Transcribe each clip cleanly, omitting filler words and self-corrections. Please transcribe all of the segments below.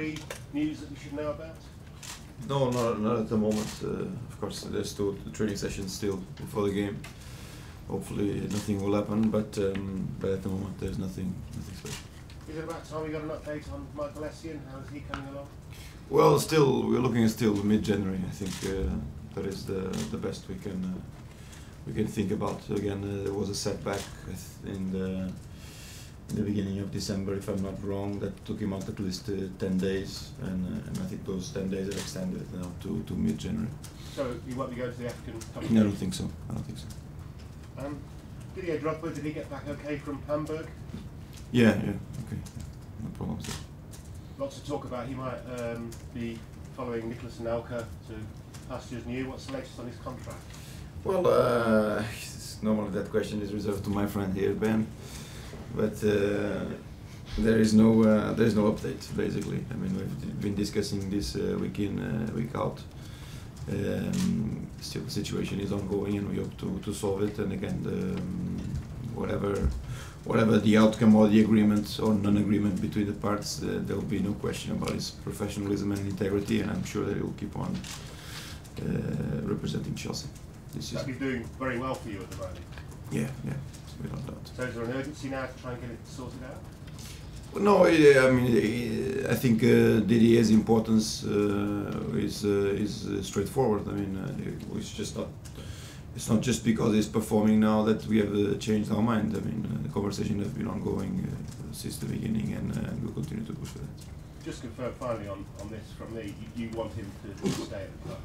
injury news that we should know about? No, not at the moment. Of course, there's still training sessions still before the game. Hopefully nothing will happen, but at the moment there's nothing special. Is it about time we got an update on Michael Essien? How is he coming along? Well, still we're looking at still mid-January. I think that is the best we can think about. Again, there was a setback in the beginning of December, if I'm not wrong, that took him out at least 10 days, and I think those 10 days have extended now to mid-January. So you won't be going to the African Cup? No, I don't think so. Didier Drogba, did he get back okay from Hamburg? Yeah, okay, no problems there. Lots to talk about. He might be following Nicolas Anelka to pastures new. What's the latest on his contract? Well, normally that question is reserved to my friend here, Ben. But there is no update, basically. I mean, we've been discussing this week in, week out. Still, the situation is ongoing, and we hope to solve it. And again, whatever the outcome or the agreement or non-agreement between the parts, there will be no question about his professionalism and integrity, and I'm sure that he will keep on representing Chelsea. He's doing very well for you at the moment. Yeah, without doubt. So is there an urgency now to try and get it sorted out? Well, no, I mean, I think Didier's importance is straightforward. I mean, it's not just because he's performing now that we have changed our mind. I mean, the conversation has been ongoing since the beginning, and we'll continue to push for that. Just confirm finally on this from me, you want him to stay at the club?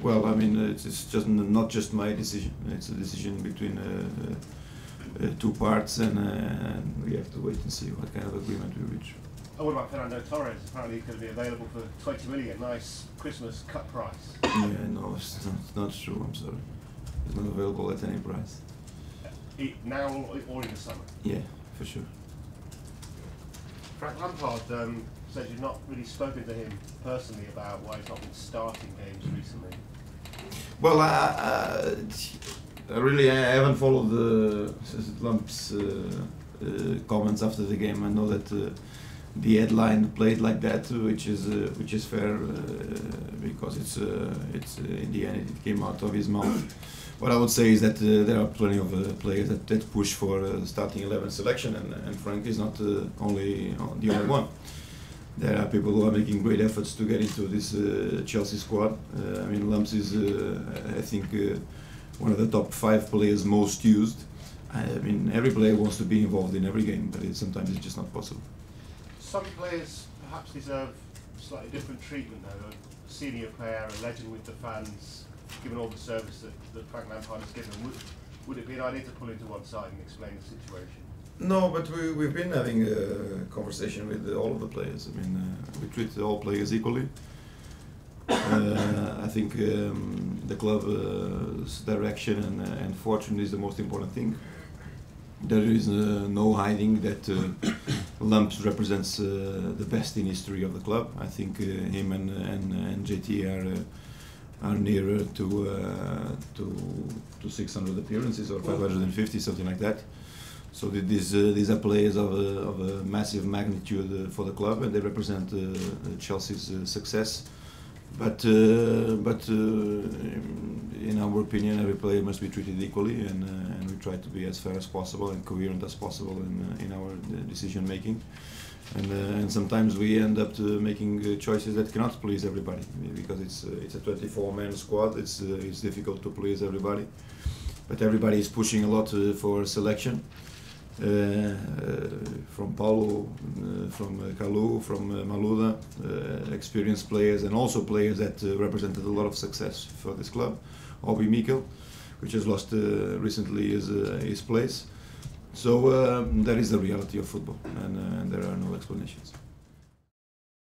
Well, I mean, it's just not just my decision. It's a decision between two parts, and we have to wait and see what kind of agreement we reach. Oh, what about Fernando Torres? Apparently he's going to be available for 20 million. Nice Christmas cut price. Yeah, no, it's not true. I'm sorry. It's not available at any price. Now or in the summer? Yeah, for sure. Frank Lampard says you've not really spoken to him personally about why he's not been starting games recently. Well, I haven't followed Lamp's comments after the game. I know that the headline played like that, which is fair because it's in the end it came out of his mouth. What I would say is that there are plenty of players that push for starting 11 selection, and Frank is not the only one. There are people who are making great efforts to get into this Chelsea squad. I mean, Lamps is, I think, one of the top 5 players most used. I mean, every player wants to be involved in every game, but sometimes it's just not possible. Some players perhaps deserve slightly different treatment, though. A senior player, a legend with the fans, given all the service that Frank Lampard has given, would it be an idea to pull into one side and explain the situation? No, but we've been having a conversation with all of the players. I mean, we treat all players equally. I think the club's direction and fortune is the most important thing. There is no hiding that Lamps represents the best in history of the club. I think him and JT are nearer to 600 appearances or 550, something like that. So these are players of a massive magnitude for the club, and they represent Chelsea's success. But in our opinion, every player must be treated equally, and we try to be as fair as possible and coherent as possible in our decision making. And sometimes we end up making choices that cannot please everybody, because it's a 24-man squad. It's difficult to please everybody, but everybody is pushing a lot for selection. From Paulo, from Kalou, from Malouda, experienced players, and also players that represented a lot of success for this club. Obi Mikel, which has lost recently his place. So that is the reality of football, and there are no explanations.